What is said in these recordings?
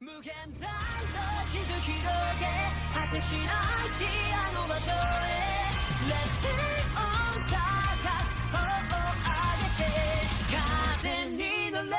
無限大の地図広げ果てしないピアノ場所へ Let's sing on 高く頬を上げて風に乗れ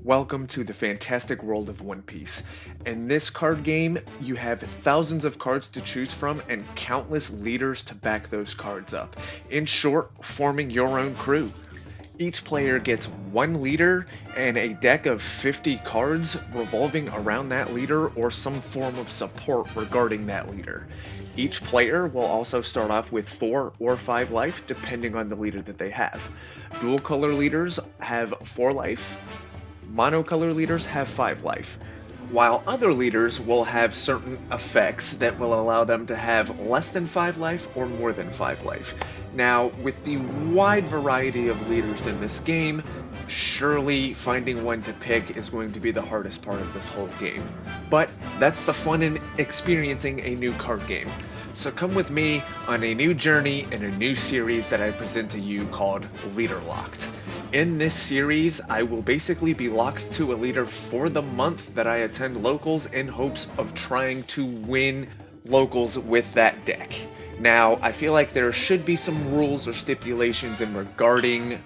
Welcome to the fantastic world of One Piece. In this card game, you have thousands of cards to choose from and countless leaders to back those cards up. In short, forming your own crew. Each player gets one leader and a deck of 50 cards revolving around that leader or some form of support regarding that leader. Each player will also start off with 4 or 5 life depending on the leader that they have. Dual color leaders have 4 life. Monocolor leaders have 5 life, while other leaders will have certain effects that will allow them to have less than 5 life or more than 5 life. Now, with the wide variety of leaders in this game, surely finding one to pick is going to be the hardest part of this whole game. But that's the fun in experiencing a new card game. So come with me on a new journey in a new series that I present to you called Leader Locked. In this series, I will basically be locked to a leader for the month that I attend locals in hopes of trying to win locals with that deck. Now, I feel like there should be some rules or stipulations in regarding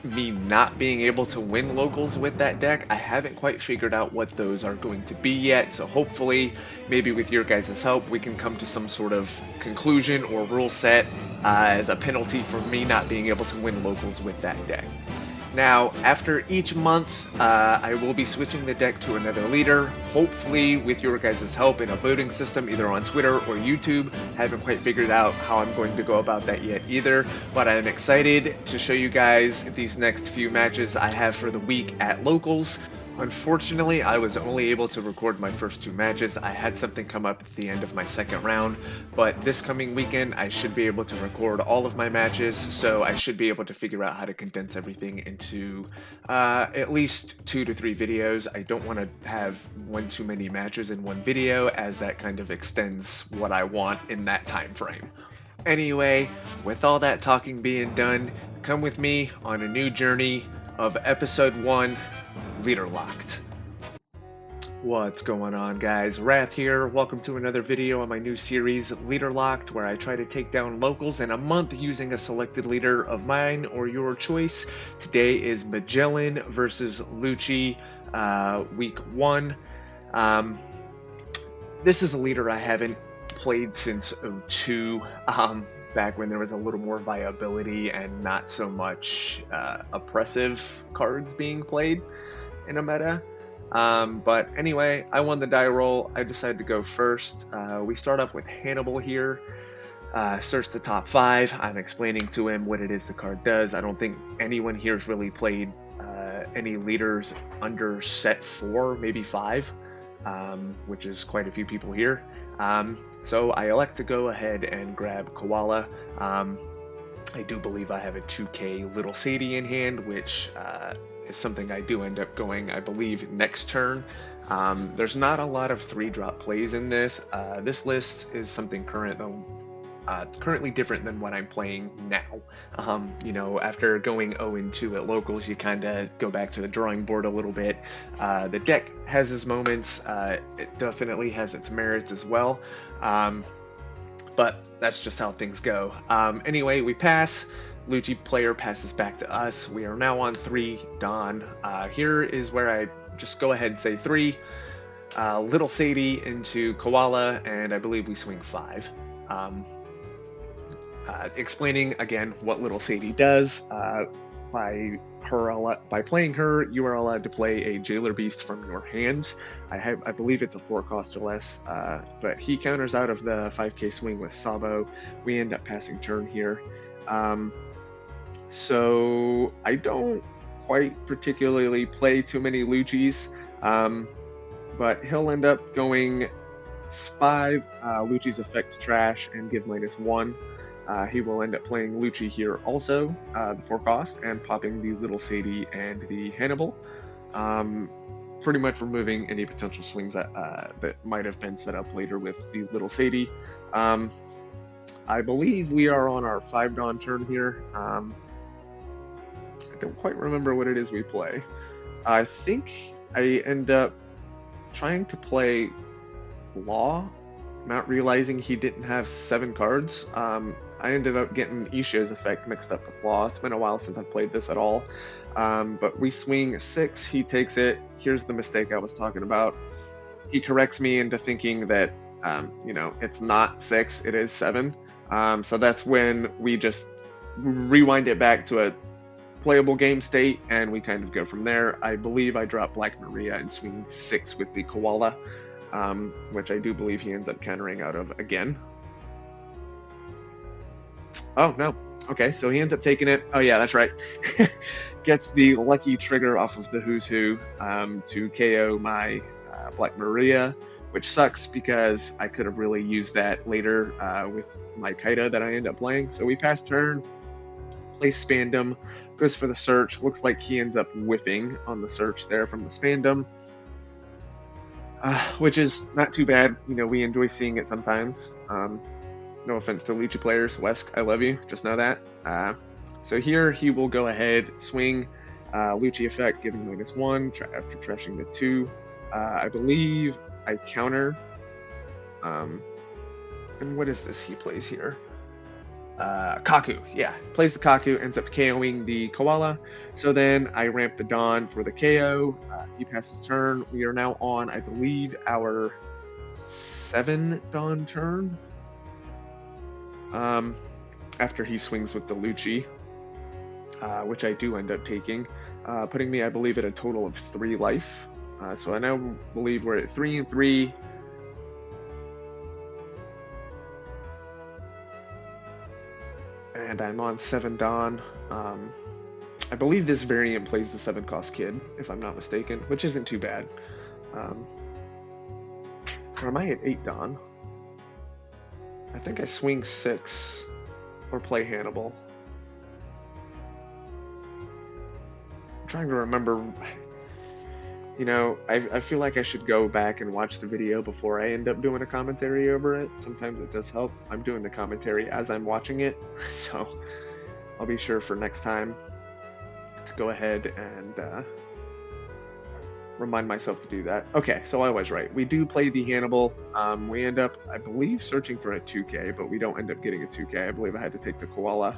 me not being able to win locals with that deck. I haven't quite figured out what those are going to be yet, so hopefully, maybe with your guys' help, we can come to some sort of conclusion or rule set as a penalty for me not being able to win locals with that deck. Now, after each month, I will be switching the deck to another leader, hopefully with your guys' help in a voting system either on Twitter or YouTube. Haven't quite figured out how I'm going to go about that yet either, but I'm excited to show you guys these next few matches I have for the week at locals. Unfortunately, I was only able to record my first 2 matches. I had something come up at the end of my second round, but this coming weekend I should be able to record all of my matches, so I should be able to figure out how to condense everything into at least 2 to 3 videos. I don't want to have one too many matches in one video, as that kind of extends what I want in that time frame. Anyway, with all that talking being done, come with me on a new journey of episode 1, Leader Locked. What's going on, guys? Wrath here. Welcome to another video on my new series, Leader Locked, where I try to take down locals in a month using a selected leader of mine or your choice. Today is Magellan versus Lucci, week 1. This is a leader I haven't played since 02. Back when there was a little more viability and not so much oppressive cards being played in a meta. But anyway, I won the die roll. I decided to go first. We start off with Hannibal here. Search the top 5. I'm explaining to him what it is the card does. I don't think anyone here has really played any leaders under set 4, maybe 5, which is quite a few people here. So I elect to go ahead and grab Koala. I do believe I have a 2K Little Sadie in hand, which is something I do end up going, I believe, next turn. There's not a lot of 3-drop plays in this. This list is something currently different than what I'm playing now. You know, after going 0-2 at locals, you kind of go back to the drawing board a little bit. The deck has its moments. It definitely has its merits as well. But that's just how things go. Anyway, we pass. Lucci player passes back to us. We are now on 3 Dawn. Here is where I just go ahead and say 3. Little Sadie into Koala, and I believe we swing 5. Explaining again what Little Sadie does. By playing her, you are allowed to play a Jailer Beast from your hand. I believe it's a 4 cost or less, but he counters out of the 5k swing with Sabo. We end up passing turn here. So I don't quite particularly play too many Luccis, but he'll end up going 5 Lucci's effect trash and give -1. He will end up playing Lucci here also, the 4 cost, and popping the Little Sadie and the Hannibal. pretty much removing any potential swings that might have been set up later with the little Sadie. I believe we are on our 5 Dawn turn here. I don't quite remember what it is we play. I think I end up trying to play Law, not realizing he didn't have 7 cards. I ended up getting Isha's effect mixed up with Law. It's been a while since I've played this at all. But we swing 6, he takes it. Here's the mistake I was talking about. He corrects me into thinking that, it's not 6, it is 7. So that's when we just rewind it back to a playable game state, and we kind of go from there. I believe I drop Black Maria and swing 6 with the Koala, which I do believe he ends up countering out of again. Oh, no. Okay, so he ends up taking it. Oh, yeah, that's right. Gets the lucky trigger off of the Who's Who to KO my Black Maria, which sucks because I could have really used that later with my Kaida that I end up playing. So we pass turn, play Spandom, goes for the search. Looks like he ends up whipping on the search there from the Spandom, which is not too bad. We enjoy seeing it sometimes. No offense to Lucci players. Wesk, I love you. Just know that. So here he will go ahead, swing Lucci effect, giving -1 after trashing the 2. I believe I counter. And what is this he plays here? Kaku, yeah. Plays the Kaku, ends up KOing the Koala. So then I ramp the Dawn for the KO. He passes turn. We are now on, I believe, our 7 Dawn turn. After he swings with the Lucci, which I do end up taking, putting me, I believe, at a total of 3 life. So I now believe we're at 3 and 3. And I'm on 7 Dawn. I believe this variant plays the 7-cost kid, if I'm not mistaken, which isn't too bad. Or am I at 8 Dawn? I think I swing 6 or play Hannibal. I'm trying to remember. I feel like I should go back and watch the video before I end up doing a commentary over it. Sometimes it does help. I'm doing the commentary as I'm watching it, so I'll be sure for next time to go ahead and remind myself to do that. Okay, so I was right. We do play the Hannibal. We end up, I believe, searching for a 2K, but we don't end up getting a 2K. I believe I had to take the Koala,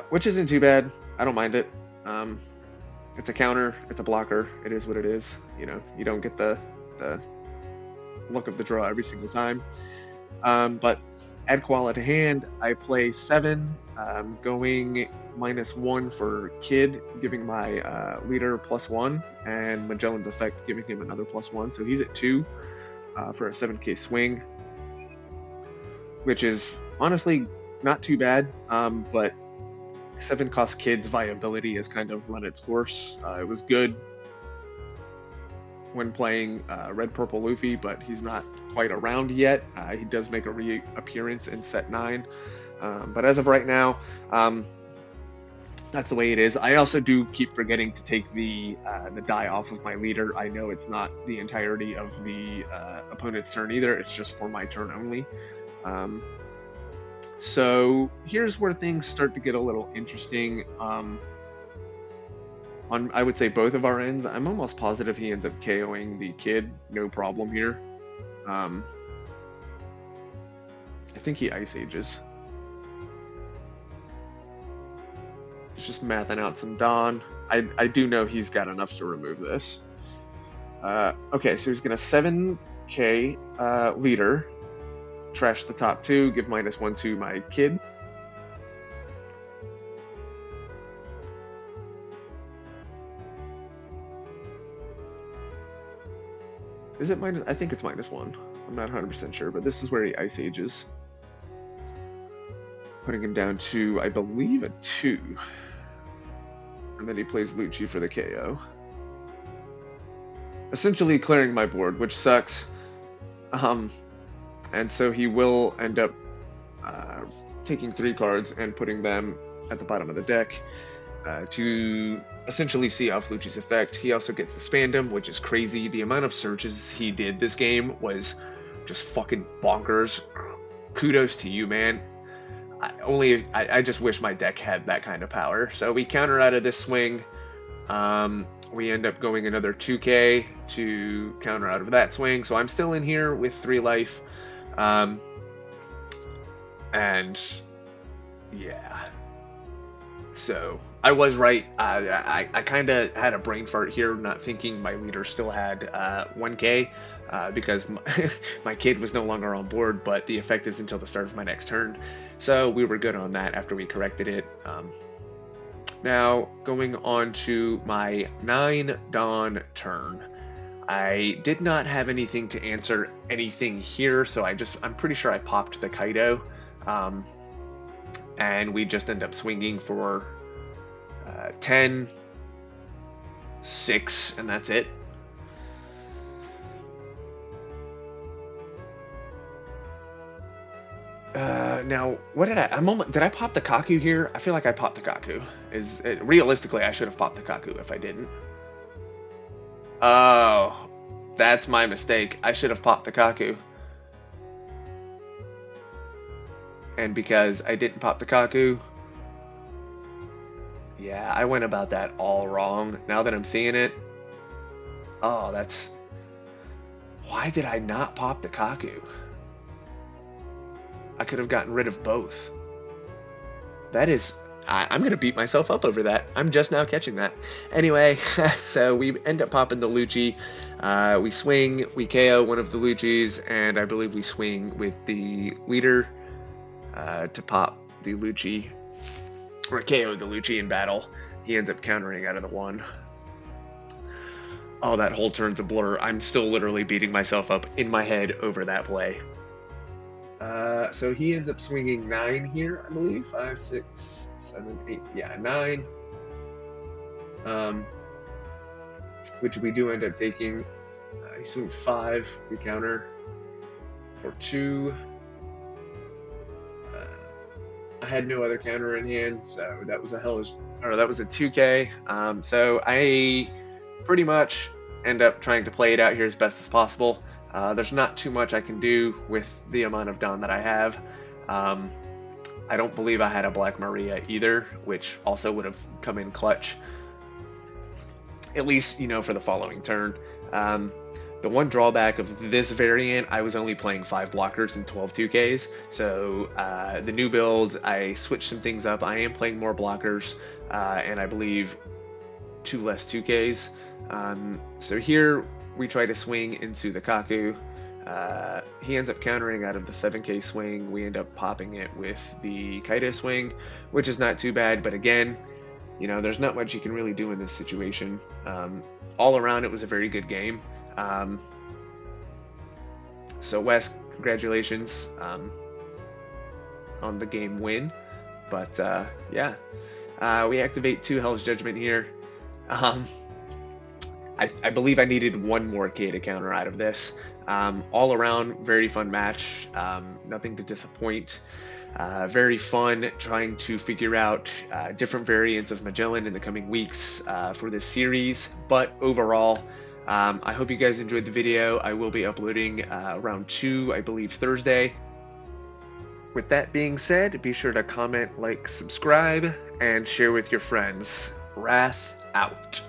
which isn't too bad. I don't mind it. It's a counter, it's a blocker, it is what it is. You don't get the look of the draw every single time. But add Koala to hand, I play 7, going -1 for Kid, giving my leader +1, and Magellan's effect giving him another +1. So he's at 2 for a 7K swing, which is honestly not too bad, but 7-cost Kid's viability has kind of run its course. It was good when playing Red Purple Luffy, but he's not quite around yet. He does make a reappearance in set 9, but as of right now, that's the way it is. I also do keep forgetting to take the die off of my leader. I know it's not the entirety of the opponent's turn either. It's just for my turn only. So here's where things start to get a little interesting. On, I would say, both of our ends. I'm almost positive he ends up KOing the Kid, no problem here. I think he Ice Ages. He's just mathing out some Dawn. I do know he's got enough to remove this. Okay, so he's gonna 7K leader. Trash the top 2, give -1 to my Kid. Is it minus? I think it's -1. I'm not 100% sure, but this is where he Ice Ages. Putting him down to, I believe, a 2. And then he plays Lucci for the KO. Essentially clearing my board, which sucks. And so he will end up taking 3 cards and putting them at the bottom of the deck. to essentially see off Lucci's effect. He also gets the Spandom, which is crazy. The amount of searches he did this game was just fucking bonkers. Kudos to you, man. I just wish my deck had that kind of power. So we counter out of this swing. We end up going another 2k to counter out of that swing. So I'm still in here with 3 life. And yeah. So I was right. I kind of had a brain fart here, not thinking my leader still had 1k because my kid was no longer on board, but the effect is until the start of my next turn. So we were good on that after we corrected it. Now, going on to my 9 Dawn turn. I did not have anything to answer anything here, so I'm pretty sure I popped the Kaido. And we just end up swinging for 10, 6, and that's it. Now, what did did I pop the Kaku here? I feel like I popped the Kaku. Realistically, I should have popped the Kaku if I didn't. Oh, that's my mistake. I should have popped the Kaku. And because I didn't pop the Kaku, yeah, I went about that all wrong. Now that I'm seeing it, oh, why did I not pop the Kaku? I could have gotten rid of both. I'm going to beat myself up over that. I'm just now catching that. Anyway, so we end up popping the Lucci. We swing, we KO one of the Luccis, and I believe we swing with the leader to pop the Lucci, or KO the Lucci in battle. He ends up countering out of the 1. Oh, that whole turn's a blur. I'm still literally beating myself up in my head over that play. So he ends up swinging 9 here, I believe. 5, 6, 7, 8. Yeah, 9. Which we do end up taking. He swings 5. We counter for 2. I had no other counter in hand, so that was a 2k. So I pretty much end up trying to play it out here as best as possible. There's not too much I can do with the amount of Dawn that I have. I don't believe I had a Black Maria either, which also would have come in clutch. At least, for the following turn. The one drawback of this variant, I was only playing 5 blockers and 12 2Ks. So the new build, I switched some things up. I am playing more blockers, and I believe 2 less 2Ks. So here we try to swing into the Kaku. He ends up countering out of the 7k swing. We end up popping it with the Kaido swing, which is not too bad. But again, there's not much you can really do in this situation. All around, it was a very good game. So Wes, congratulations on the game win. But yeah, we activate 2 Hell's Judgment here. I believe I needed 1 more K to counter out of this. All around, very fun match. Nothing to disappoint. Very fun trying to figure out different variants of Magellan in the coming weeks for this series. But overall, I hope you guys enjoyed the video. I will be uploading round 2, I believe, Thursday. With that being said, be sure to comment, like, subscribe, and share with your friends. Wrath out.